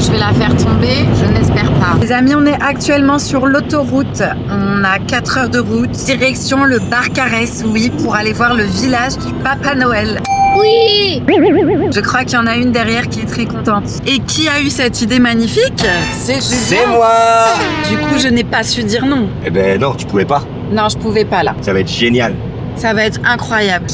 je vais la faire tomber? Je n'espère pas. Les amis, on est actuellement sur l'autoroute. On a 4 heures de route. Direction le Barcarès, oui, pour aller voir le village du Papa Noël. Oui. Je crois qu'il y en a une derrière qui est très contente. Et qui a eu cette idée magnifique? C'est Julien. C'est moi. Du coup, je n'ai pas su dire non. Eh ben non, tu pouvais pas. Non, je pouvais pas là. Ça va être génial. Ça va être incroyable.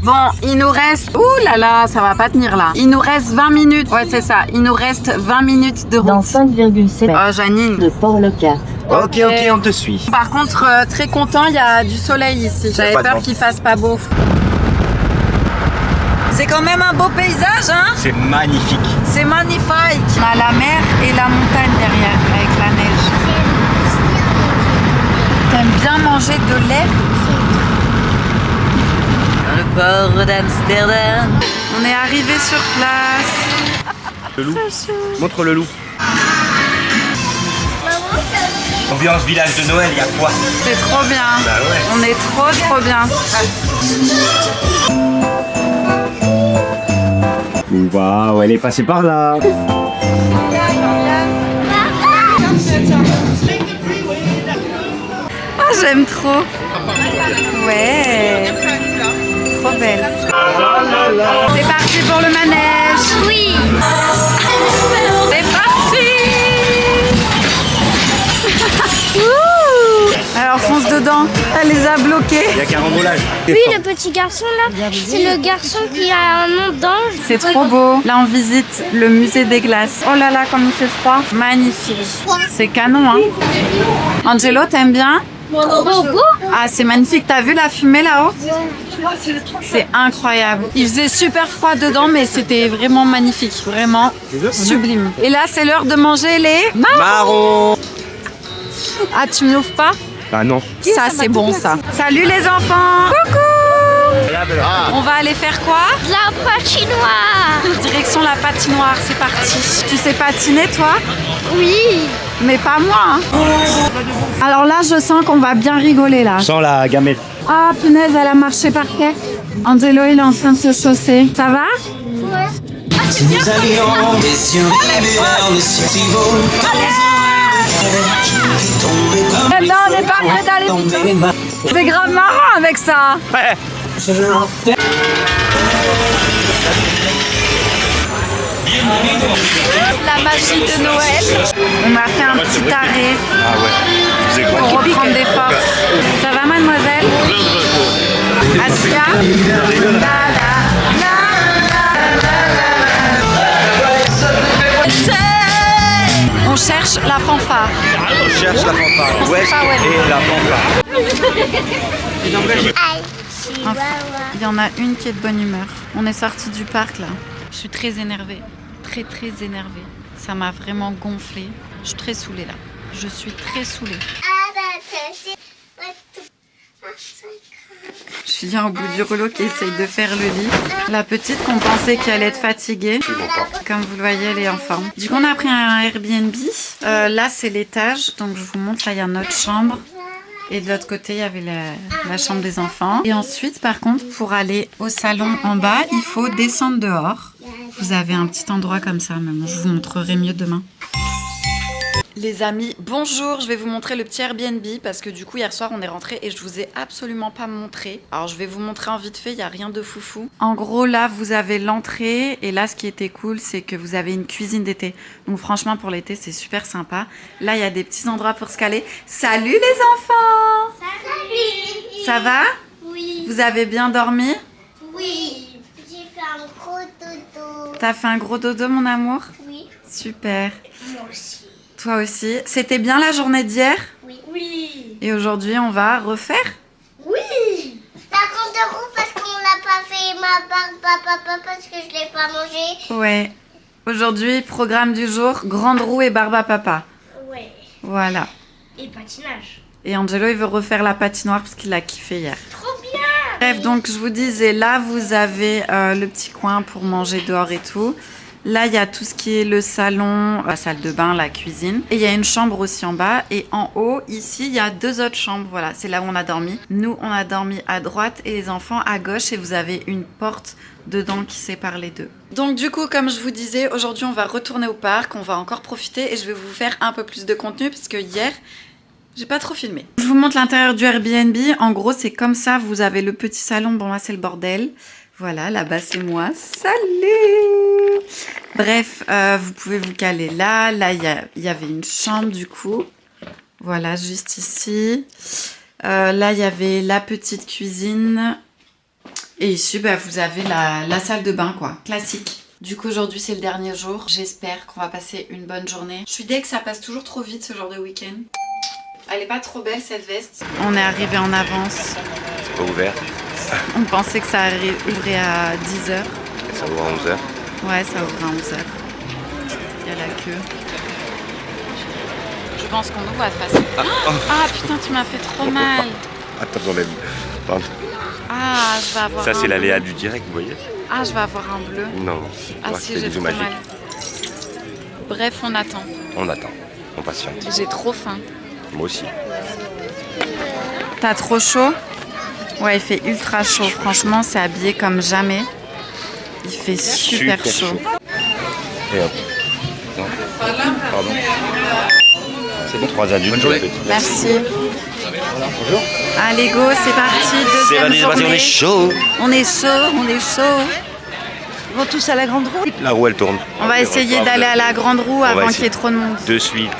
Bon, il nous reste... Ouh là là, ça va pas tenir là. Il nous reste 20 minutes. Ouais, c'est ça. Il nous reste 20 minutes de route. Dans 5,7 Oh, Janine. de Port-le-Cat. Ok, on te suit. Par contre, très content, il y a du soleil ici. J'avais pas de peur vent. qu'il fasse pas beau. C'est quand même un beau paysage, hein? C'est magnifique. C'est magnifique. On a la mer et la montagne derrière, avec la neige. T'aimes bien manger de lait? Le port d'Amsterdam. On est arrivé sur place. Le loup. Montre le loup. Ambiance village de Noël, y a quoi? C'est trop bien. Bah ouais. On est trop bien. Waouh, elle est passée par là. Ah, j'aime trop. Ouais. Trop belle. C'est parti pour le manège. Oui. C'est parti. Ouh. Alors fonce dedans. Elle les a bloqués. Il y a carambolage. Oui, le petit garçon là, c'est le garçon qui a un nom d'ange. C'est trop beau. Là, on visite le musée des glaces. Oh là là, comme il fait froid. Magnifique. C'est canon, hein. Angelo, t'aimes bien? Trop beau. Ah, c'est magnifique. T'as vu la fumée là-haut? C'est incroyable. Il faisait super froid dedans, mais c'était vraiment magnifique. Vraiment sublime. Et là, c'est l'heure de manger les Marron. Ah, tu me l'ouvres pas? Ah non. Ça, c'est bon, ça. Salut les enfants. Coucou. On va aller faire quoi? La patinoire. Direction la patinoire, c'est parti. Tu sais patiner, toi? Oui. Mais pas moi, hein. Alors là, je sens qu'on va bien rigoler, là. Sans la gamelle. Ah, punaise, elle a marché par terre. Angelo, il est en train de se chausser. Ça va? Ouais. Eh ben, on n'est pas prêt d'aller. C'est grave marrant avec ça. Ouais. La magie de Noël. On a fait un petit arrêt Ah ouais. C'est pour reprendre des forces. Ça va, mademoiselle? Asia? On cherche la fanfare. On cherche la fanfare. On Où sait est-ce pas où elle est la fanfare? Enfin, il y en a une qui est de bonne humeur. On est sorti du parc là. Je suis très énervée. Très énervée. Ça m'a vraiment gonflé. Je suis très saoulée là. Je suis très saoulée. Julien au bout du rouleau qui essaye de faire le lit. La petite qu'on pensait qu'elle allait être fatiguée. Comme vous le voyez, elle est en forme. Du coup, on a pris un Airbnb. Là, c'est l'étage. Donc, je vous montre. Là, il y a notre chambre. Et de l'autre côté, il y avait la chambre des enfants. Et ensuite, par contre, pour aller au salon en bas, il faut descendre dehors. Vous avez un petit endroit comme ça. Mais bon, je vous montrerai mieux demain. Les amis, bonjour, je vais vous montrer le petit Airbnb parce que du coup hier soir on est rentré et je vous ai absolument pas montré. Alors je vais vous montrer en vite fait, il n'y a rien de foufou. En gros là vous avez l'entrée et là ce qui était cool c'est que vous avez une cuisine d'été. Donc franchement pour l'été c'est super sympa. Là il y a des petits endroits pour se caler. Salut les enfants! Salut. Ça va? Oui. Vous avez bien dormi? Oui. J'ai fait un gros dodo. T'as fait un gros dodo mon amour? Oui. Super. Moi aussi. Toi aussi. C'était bien la journée d'hier? Oui. Oui. Et aujourd'hui on va refaire? Oui. La compte de roue parce qu'on l'a pas fait ma barbe parce que je l'ai pas mangé. Ouais. Aujourd'hui, programme du jour, grande roue et barbe à papa. Ouais. Voilà. Et patinage. Et Angelo, il veut refaire la patinoire parce qu'il a kiffé hier. Trop bien. Bref, donc je vous disais, là, vous avez le petit coin pour manger dehors et tout. Là, il y a tout ce qui est le salon, la salle de bain, la cuisine. Et il y a une chambre aussi en bas. Et en haut, ici, il y a 2 autres chambres. Voilà, c'est là où on a dormi. Nous, on a dormi à droite et les enfants à gauche. Et vous avez une porte dedans qui sépare les deux. Donc du coup, comme je vous disais, aujourd'hui, on va retourner au parc. On va encore profiter et je vais vous faire un peu plus de contenu parce que hier, j'ai pas trop filmé. Je vous montre l'intérieur du Airbnb. En gros, c'est comme ça. Vous avez le petit salon. Bon, là, c'est le bordel. Voilà, là-bas, c'est moi. Salut! Bref, vous pouvez vous caler là. Là, il y avait une chambre, du coup. Voilà, juste ici. Là, il y avait la petite cuisine. Et ici, bah, vous avez la salle de bain, quoi. Classique. Du coup, aujourd'hui, c'est le dernier jour. J'espère qu'on va passer une bonne journée. Je suis dès que ça passe toujours trop vite, ce genre de week-end. Elle est pas trop belle, cette veste. On est arrivé en avance. C'est pas ouvert. On pensait que ça ouvrait à 10h. Ça ouvre à 11h. Ouais, ça ouvre à 11h. Il y a la queue. Je pense qu'on ouvre à face. Ah putain, tu m'as fait trop mal. Attends, j'enlève. Pardon. Ah, je vais avoir Ça, un c'est bleu. l'aléa du direct, vous voyez? Ah, je vais avoir un bleu. Non. Ah Moi, si, c'est j'ai des trop magiques. mal. Bref, on attend. On attend. On patiente. J'ai trop faim. Moi aussi. T'as trop chaud? Ouais, il fait ultra chaud. Franchement, c'est habillé comme jamais. Il fait super chaud. Et hop. Non. Pardon. C'est bon, 3 adultes. Merci. Bonjour. Allez, go, c'est parti. C'est Deuxième parti, journée. on est chaud. On est chaud, on est chaud. Ils vont tous à la grande roue. La roue, elle tourne. On va essayer d'aller à la grande roue avant qu'il y ait trop de monde. De suite.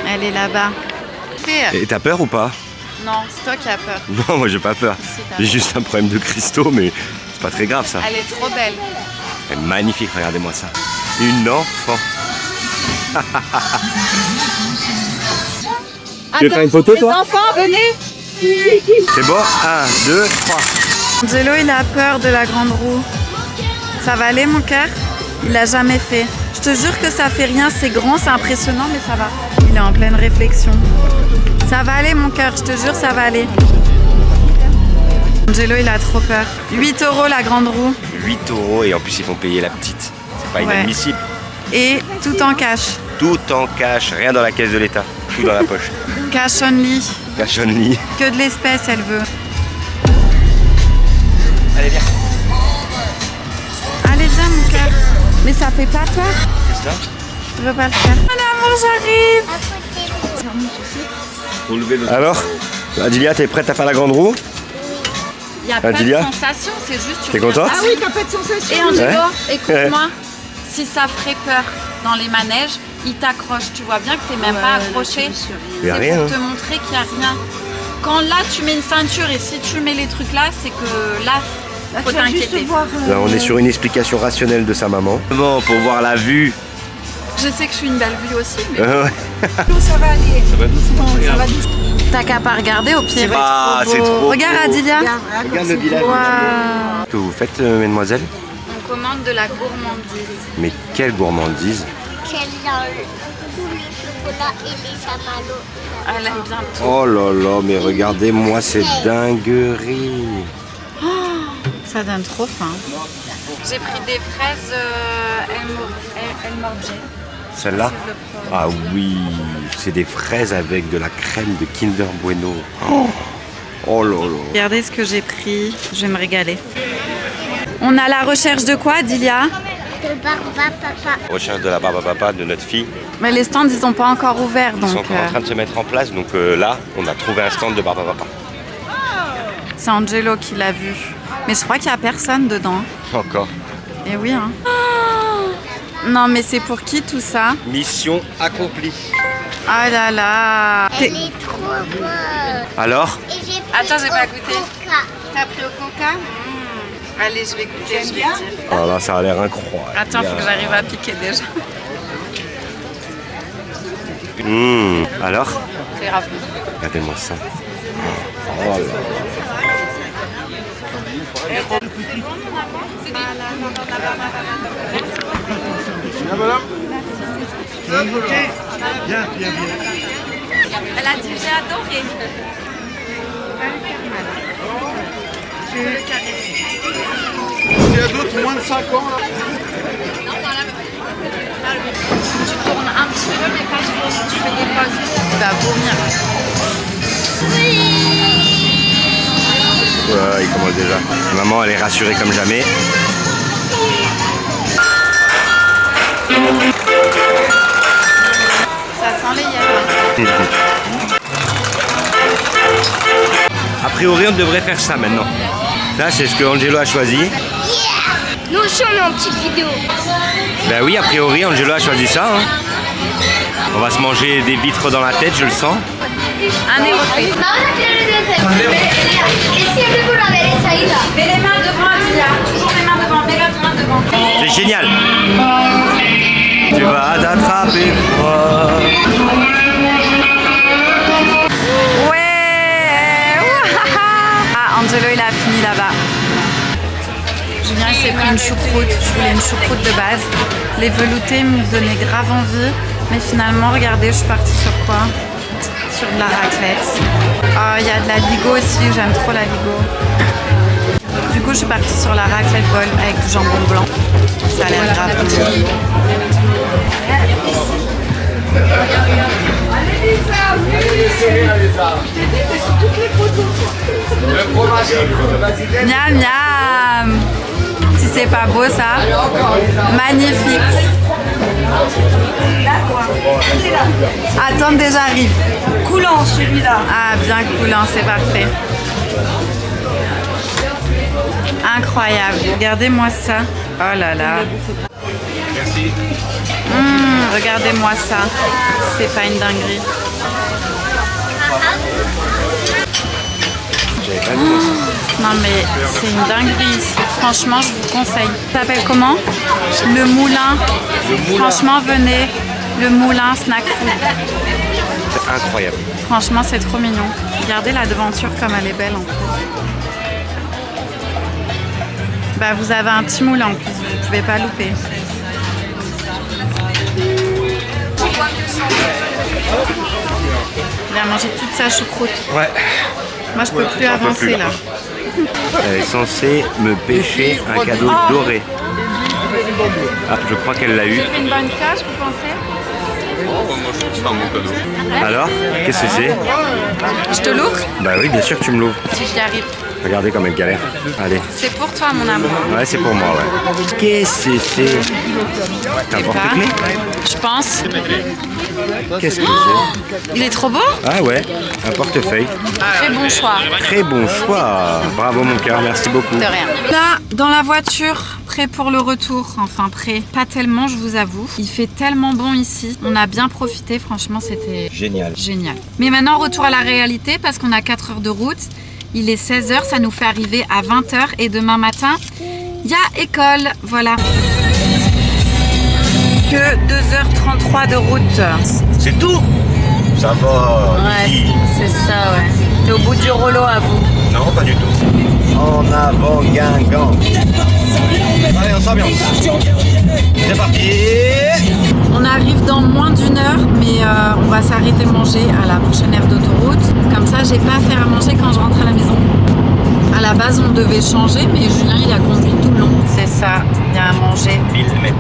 Elle est là-bas. Et t'as peur ou pas? Non, c'est toi qui as peur. Non, moi j'ai pas peur. Si, t'as J'ai peur. juste un problème de cristaux, mais c'est pas très grave ça. Elle est trop belle. Elle est magnifique, regardez-moi ça. Une enfant. Tu veux faire une photo toi? Enfants, venez. C'est bon? 1, 2, 3. Angelo, il a peur de la grande roue. Ça va aller, mon cœur? Il l'a jamais fait. Je te jure que ça fait rien, c'est grand, c'est impressionnant, mais ça va. Il est en pleine réflexion. Ça va aller, mon cœur, je te jure, ça va aller. Angelo, il a trop peur. 8 € la grande roue. 8 € et en plus ils font payer la petite. C'est pas Ouais. inadmissible. Et tout en cash. Tout en cash, rien dans la caisse de l'État. Tout dans la poche. Cash only. Cash only. Que de l'espèce, elle veut. Allez, viens. Allez, viens, mon cœur. Mais ça fait pas peur? C'est ça? Je veux pas le faire. Mon amour, j'arrive. Alors, Adilia, t'es prête à faire la grande roue? Il n'y a pas Adilia, de sensation, c'est juste... tu t'es regardes. contente? Ah oui, t'as pas de sensation. Et Angelo, Ouais. écoute-moi, si ça ferait peur dans les manèges, il t'accroche. Tu vois bien que t'es même pas accroché. Il y a C'est rien. pour te montrer qu'il n'y a rien. Quand là, tu mets une ceinture et si tu mets les trucs là, c'est que là, faut t'inquiéter. Là, on est sur une explication rationnelle de sa maman. Bon, pour voir la vue. Je sais que je suis une belle vue aussi, mais Ouais. Ça va aller. Ça va doucement. Ça va doucement. t'as qu'à pas regarder au pire. Ah, c'est trop Regarde beau. Adilia. Regarde le village. Waouh. Que vous faites, mesdemoiselles? On commande de la gourmandise. Mais quelle gourmandise. J'aime dans tous les chocolats et les chamallows. Elle aime bien tout. Oh là là, mais regardez-moi cette dinguerie. Ça donne trop faim. J'ai pris des fraises El Morge. Celle-là? Ah oui, c'est des fraises avec de la crème de Kinder Bueno. Oh là là. Regardez ce que j'ai pris, je vais me régaler. On a la recherche de quoi, Dilia? De Barba Papa. Recherche de la barbe à papa de notre fille. Mais les stands, ils n'ont pas encore ouvert, Ils donc sont encore en train de se mettre en place. Donc là, on a trouvé un stand de barbe à papa. c'est Angelo qui l'a vu. Mais je crois qu'il n'y a personne dedans. Encore. Et oui, hein. Non, mais c'est pour qui tout ça? Mission accomplie. Ah là là. Elle est trop bonne. Alors? Et j'ai pris Attends, j'ai pas au goûté. Coca. T'as pris au coca? Allez, je vais goûter, je vais dire. Oh là, ça a l'air incroyable. Attends, faut que j'arrive à piquer déjà. Alors? C'est grave. Regardez-moi ça. Oh là là. Elle a dit j'ai adoré. Il y a d'autres moins de 5 ans là. va vomir. Ouais, il commence déjà. Maman, elle est rassurée comme jamais. Ça sent les yeux. A priori, on devrait faire ça maintenant. Ça, c'est ce que Angelo a choisi. Nous aussi, on est en petite vidéo. Ben oui, a priori, Angelo a choisi ça. Hein. On va se manger des vitres dans la tête, je le sens. Un éroté. Mets les mains devant Adia. Toujours les mains devant. Mets l'autre main devant. C'est génial. Tu vas t'attraper froid. Ouais. Ah, Angelo, il a fini là-bas. Julien, il s'est pris une choucroute. Je voulais une choucroute de base. Les veloutés me donnaient grave envie. Mais finalement, regardez, je suis partie sur quoi? Sur de la raclette. Oh, il y a de la ligo aussi. J'aime trop la ligo. Du coup, je suis partie sur la raclette bol avec du jambon blanc. Ça a l'air grave bon. Miam miam. Si c'est pas beau ça, magnifique. Attendez, j'arrive. Coulant celui-là. Ah, bien coulant, c'est parfait. Incroyable. Regardez-moi ça. Oh là là. Merci. Regardez-moi ça. C'est pas une dinguerie. J'avais pas vu ça. Non mais c'est une dinguerie ici. Franchement, je vous conseille. Ça s'appelle comment? Le Moulin. Franchement, venez. Le Moulin Snack Food. C'est incroyable. Franchement, c'est trop mignon. Regardez la devanture comme elle est belle en plus. Bah, vous avez un petit moulin en plus, vous pouvez pas louper. Il a mangé toute sa choucroute. Ouais. Moi, je peux plus j'en peux avancer plus, là. Elle est censée me pêcher un cadeau doré. Ah, je crois qu'elle l'a eu. J'ai fait une bonne pioche, vous pensez? Moi je trouve que c'est un bon cadeau. Alors, qu'est-ce que c'est? Je te l'ouvre? Bah oui, bien sûr que tu me l'ouvres. Si j'y arrive. Regardez comme elle galère. Allez. C'est pour toi, mon amour. Ouais, c'est pour moi, ouais. Qu'est-ce que c'est? T'as un Je sais pas. porte-clés? Je pense. Qu'est-ce que c'est? Il est trop beau? Ah ouais, un portefeuille. Très bon choix. Très bon choix. Bravo mon cœur, merci beaucoup. De rien. Là, dans la voiture, prêt pour le retour. Enfin, prêt. Pas tellement, je vous avoue. Il fait tellement bon ici. On a bien profité. Franchement, c'était Génial. génial. Mais maintenant, retour à la réalité parce qu'on a 4 heures de route. Il est 16h. Ça nous fait arriver à 20h. Et demain matin, il y a école. Voilà. Que 2h33 de route. C'est tout? Ça va. Ouais, c'est ça, ouais. T'es au bout du rouleau à vous. Non, pas du tout. En avant, Guingamp. Allez, on s'ambiance. C'est parti. On arrive dans moins d'une heure, mais on va s'arrêter manger à la prochaine aire d'autoroute. Comme ça, j'ai pas à faire à manger quand je rentre à la maison. À la base, on devait changer, mais Julien, il a conduit tout le long. C'est ça, il y a à manger. 1000 mètres.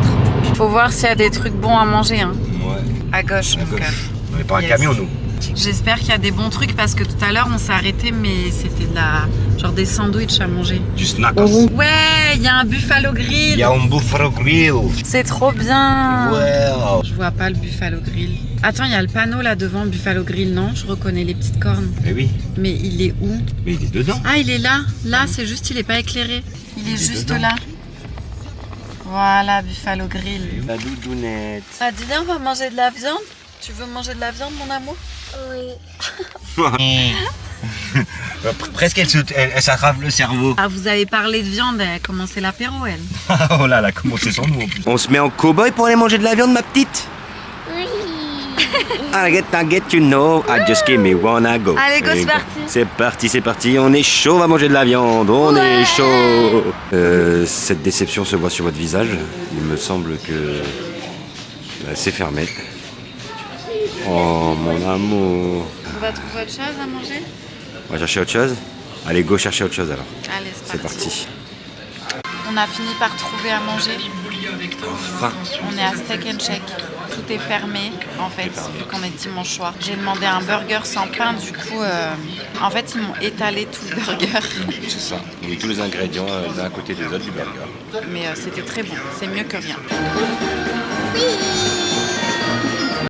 Faut voir s'il y a des trucs bons à manger, hein. Ouais. À gauche, mon cœur. On n'est pas un Yes. camion, nous. J'espère qu'il y a des bons trucs parce que tout à l'heure, on s'est arrêté, mais c'était de la... genre des sandwichs à manger. Du snack aussi. Ouais, il y a un Buffalo Grill. Il y a un Buffalo Grill. C'est trop bien. Wow. Je vois pas le Buffalo Grill. Attends, il y a le panneau là devant Buffalo Grill, non? Je reconnais les petites cornes. Mais oui, Mais il est où? mais il est dedans. Ah, il est là. Là, c'est juste, il est pas éclairé. Il est juste dedans. là. Voilà, Buffalo Grill. Ma doudounette. Ah, dis on va manger de la viande? Tu veux manger de la viande, mon amour? Oui. Presque elle s'attrape le cerveau. Ah, vous avez parlé de viande, elle a commencé l'apéro, elle. Oh là là, comment c'est sans nous en plus. On se met en cow-boy pour aller manger de la viande, ma petite? Oui. I get you know, I just give me wanna go. Allez, go, c'est parti. C'est parti, c'est parti, on est chaud, on va manger de la viande, on est chaud. Cette déception se voit sur votre visage. Il me semble que c'est fermé. Oh mon amour. On va trouver autre chose à manger? On va chercher autre chose? Allez, go chercher autre chose alors. Allez, C'est parti. On a fini par trouver à manger. Enfin. On est à Steak and Shake. Tout est fermé, en fait, vu qu'on est dimanche soir. J'ai demandé un burger sans pain, du coup, en fait, ils m'ont étalé tout le burger. C'est ça. Il y a tous les ingrédients l'un à côté des autres du burger. Mais c'était très bon, c'est mieux que rien.